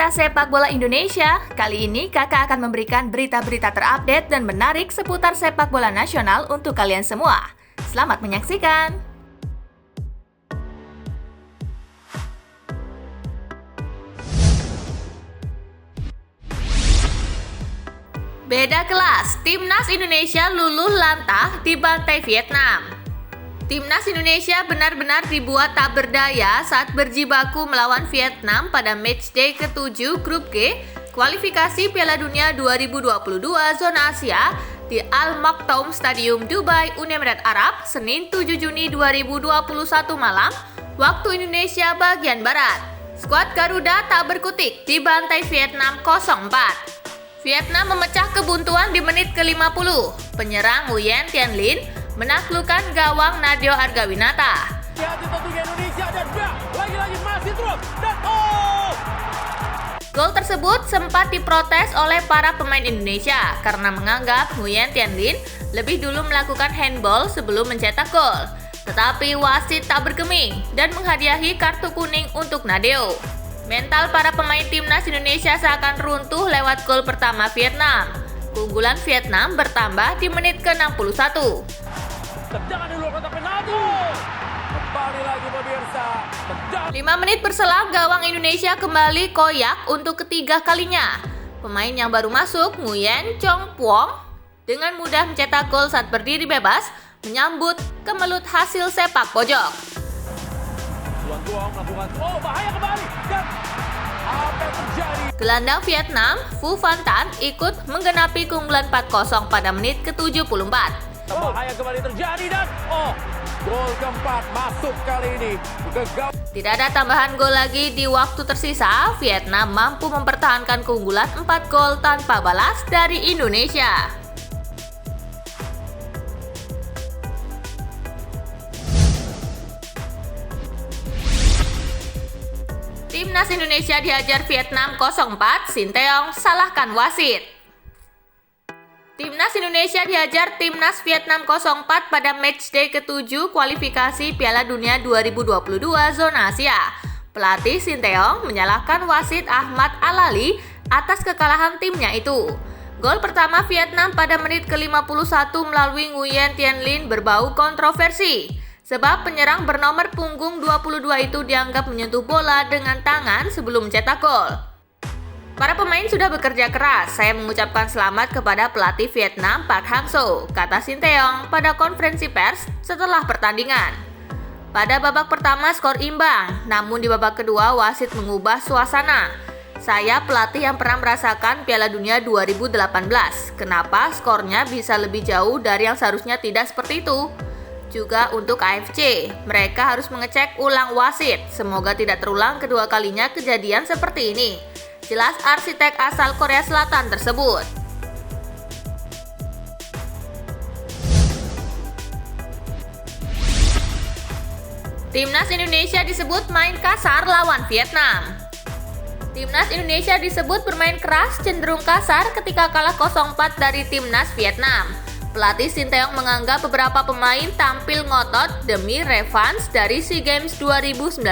Pecinta sepak bola Indonesia, kali ini kakak akan memberikan berita-berita terupdate dan menarik seputar sepak bola nasional untuk kalian semua. Selamat menyaksikan! Beda kelas, Timnas Indonesia luluh lantah dibantai Vietnam. Timnas Indonesia benar-benar dibuat tak berdaya saat berjibaku melawan Vietnam pada matchday ke-7 Grup G kualifikasi Piala Dunia 2022 zona Asia di Al Maktoum Stadium Dubai, Uni Emirat Arab, Senin 7 Juni 2021 malam, waktu Indonesia bagian Barat. Skuad Garuda tak berkutik dibantai Vietnam 0-4. Vietnam memecah kebuntuan di menit ke-50. Penyerang Nguyen Thanh Linh menaklukkan gawang Nadeo Argawinata. Hati tentunya Indonesia dan lagi-lagi masih terus dan Gol tersebut sempat diprotes oleh para pemain Indonesia karena menganggap Nguyen Thanh Linh lebih dulu melakukan handball sebelum mencetak gol. Tetapi wasit tak bergeming dan menghadiahi kartu kuning untuk Nadeo. Mental para pemain timnas Indonesia seakan runtuh lewat gol pertama Vietnam. Keunggulan Vietnam bertambah di menit ke-61. tendangan di luar kotak penalti. Kembali lagi pemirsa. 5 menit berselang gawang Indonesia kembali koyak untuk ketiga kalinya. Pemain yang baru masuk, Nguyen Chong Phuong, dengan mudah mencetak gol saat berdiri bebas, menyambut kemelut hasil sepak pojok. Tuang melakukan bahaya kembali dan apa yang terjadi? Gelandang Vietnam, Phu Van Tan, ikut menggenapi keunggulan 4-0 pada menit ke-74. Bahaya kembali terjadi dan gol keempat masuk kali ini ke gawang. Tidak ada tambahan gol lagi di waktu tersisa. Vietnam mampu mempertahankan keunggulan 4 gol tanpa balas dari Indonesia. Timnas Indonesia dihajar Vietnam 0-4, Sinteyong salahkan wasit. Timnas Indonesia dihajar Timnas Vietnam 0-4 pada matchday ke-7 kualifikasi Piala Dunia 2022 zona Asia. Pelatih Sinteyong menyalahkan wasit Ahmad Al-Ali atas kekalahan timnya itu. Gol pertama Vietnam pada menit ke-51 melalui Nguyen Thanh Linh berbau kontroversi. Sebab penyerang bernomor punggung 22 itu dianggap menyentuh bola dengan tangan sebelum mencetak gol. Para pemain sudah bekerja keras. Saya mengucapkan selamat kepada pelatih Vietnam Park Hang-seo, kata Sinteyong pada konferensi pers setelah pertandingan. Pada babak pertama skor imbang, namun di babak kedua wasit mengubah suasana. Saya pelatih yang pernah merasakan Piala Dunia 2018. Kenapa skornya bisa lebih jauh dari yang seharusnya tidak seperti itu? Juga untuk AFC, mereka harus mengecek ulang wasit. Semoga tidak terulang kedua kalinya kejadian seperti ini. Jelas arsitek asal Korea Selatan tersebut. Timnas Indonesia disebut main kasar lawan Vietnam. Timnas Indonesia disebut bermain keras cenderung kasar ketika kalah 0-4 dari Timnas Vietnam. Pelatih Sinteyong menganggap beberapa pemain tampil ngotot demi revans dari SEA Games 2019.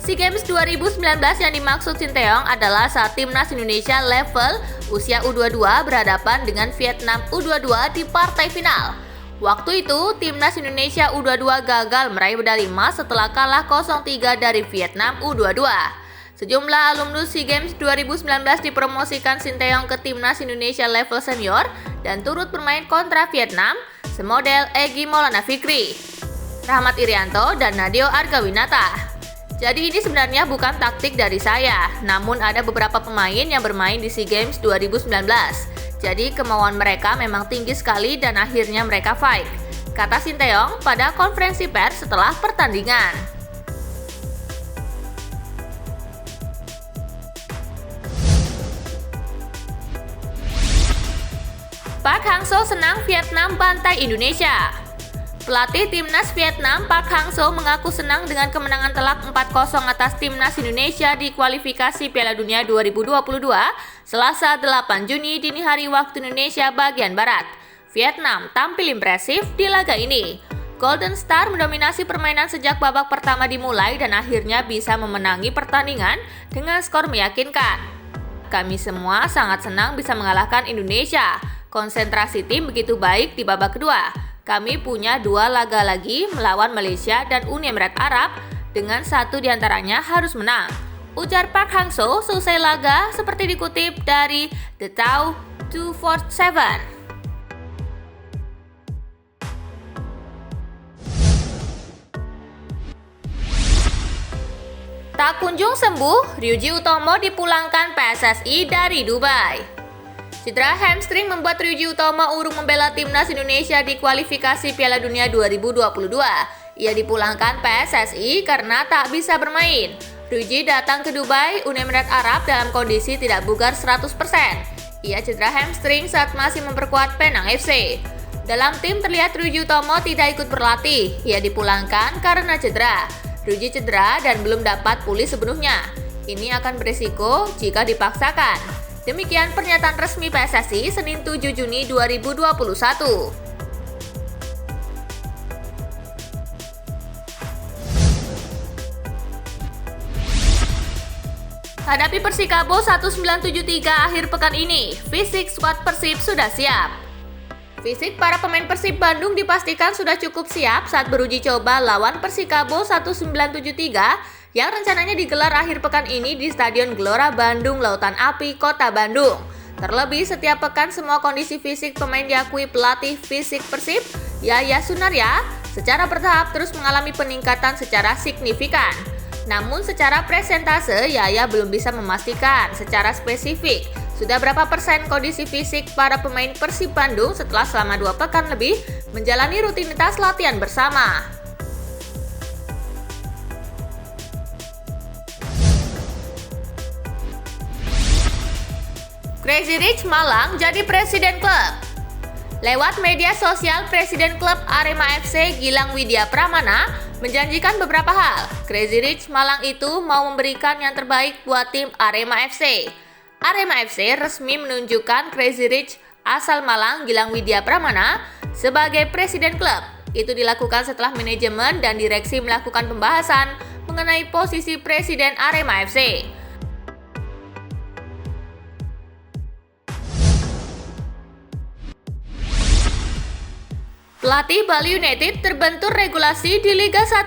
SEA Games 2019 yang dimaksud Sinteyong adalah saat Timnas Indonesia level usia U22 berhadapan dengan Vietnam U22 di partai final. Waktu itu, Timnas Indonesia U22 gagal meraih medali emas setelah kalah 0-3 dari Vietnam U22. Sejumlah alumnus SEA Games 2019 dipromosikan Sinteyong ke Timnas Indonesia level senior dan turut bermain kontra Vietnam, semodel Egy Maulana Fikri, Rahmat Irianto, dan Nadeo Argawinata. Jadi ini sebenarnya bukan taktik dari saya, namun ada beberapa pemain yang bermain di SEA Games 2019. Jadi kemauan mereka memang tinggi sekali dan akhirnya mereka fight, kata Sinteyong pada konferensi pers setelah pertandingan. Park Hang-seo senang Vietnam bantai Indonesia. Pelatih Timnas Vietnam Park Hang-seo mengaku senang dengan kemenangan telak 4-0 atas Timnas Indonesia di kualifikasi Piala Dunia 2022 Selasa 8 Juni dini hari waktu Indonesia bagian Barat. Vietnam tampil impresif di laga ini. Golden Star mendominasi permainan sejak babak pertama dimulai dan akhirnya bisa memenangi pertandingan dengan skor meyakinkan. Kami semua sangat senang bisa mengalahkan Indonesia. Konsentrasi tim begitu baik di babak kedua. Kami punya 2 laga lagi melawan Malaysia dan Uni Emirat Arab, dengan satu diantaranya harus menang. Ujar Park Hang-seo selesai laga seperti dikutip dari The Tau 247. Tak kunjung sembuh, Ryuji Utomo dipulangkan PSSI dari Dubai. Cedera hamstring membuat Ryuji Utomo urung membela timnas Indonesia di kualifikasi Piala Dunia 2022. Ia dipulangkan PSSI karena tak bisa bermain. Ryuji datang ke Dubai, Uni Emirat Arab dalam kondisi tidak bugar 100%. Ia cedera hamstring saat masih memperkuat Penang FC. Dalam tim terlihat Ryuji Utomo tidak ikut berlatih. Ia dipulangkan karena cedera. Ryuji cedera dan belum dapat pulih sepenuhnya. Ini akan beresiko jika dipaksakan. Demikian pernyataan resmi PSSI Senin 7 Juni 2021. Hadapi Persikabo 1973 akhir pekan ini, fisik skuad Persib sudah siap. Fisik para pemain Persib Bandung dipastikan sudah cukup siap saat beruji coba lawan Persikabo 1973 yang rencananya digelar akhir pekan ini di Stadion Gelora Bandung Lautan Api, Kota Bandung. Terlebih setiap pekan semua kondisi fisik pemain diakui pelatih fisik Persib, Yaya Sunarya, secara bertahap terus mengalami peningkatan secara signifikan. Namun secara presentase Yaya belum bisa memastikan secara spesifik sudah berapa persen kondisi fisik para pemain Persib Bandung setelah selama 2 pekan lebih menjalani rutinitas latihan bersama. Crazy Rich Malang jadi presiden klub. Lewat media sosial, presiden klub Arema FC Gilang Widya Pramana menjanjikan beberapa hal. Crazy Rich Malang itu mau memberikan yang terbaik buat tim Arema FC. Arema FC resmi menunjukkan Crazy Rich asal Malang Gilang Widya Pramana sebagai presiden klub. Itu dilakukan setelah manajemen dan direksi melakukan pembahasan mengenai posisi presiden Arema FC. Pelatih Bali United terbentur regulasi di Liga 1.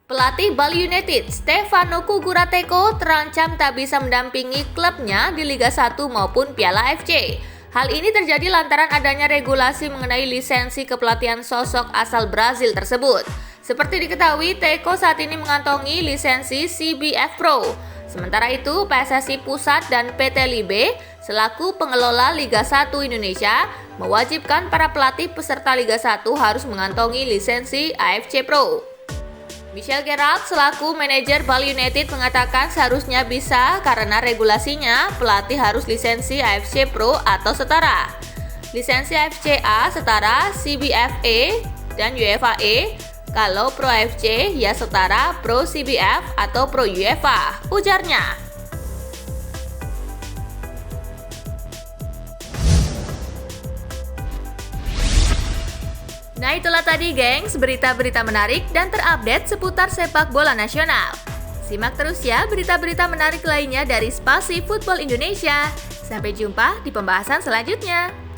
Pelatih Bali United, Stefano Cugurateko, terancam tak bisa mendampingi klubnya di Liga 1 maupun Piala FC. Hal ini terjadi lantaran adanya regulasi mengenai lisensi kepelatihan sosok asal Brazil tersebut. Seperti diketahui, Teko saat ini mengantongi lisensi CBF Pro. Sementara itu, PSSI Pusat dan PT Libe selaku pengelola Liga 1 Indonesia mewajibkan para pelatih peserta Liga 1 harus mengantongi lisensi AFC Pro. Michel Gerald selaku manajer Bali United mengatakan seharusnya bisa karena regulasinya pelatih harus lisensi AFC Pro atau setara. Lisensi AFC A setara CBFA dan UEFA E, kalau Pro AFC ya setara Pro CBF atau Pro UEFA, ujarnya. Nah itulah tadi gengs, berita-berita menarik dan terupdate seputar sepak bola nasional. Simak terus ya berita-berita menarik lainnya dari Spasi Football Indonesia. Sampai jumpa di pembahasan selanjutnya.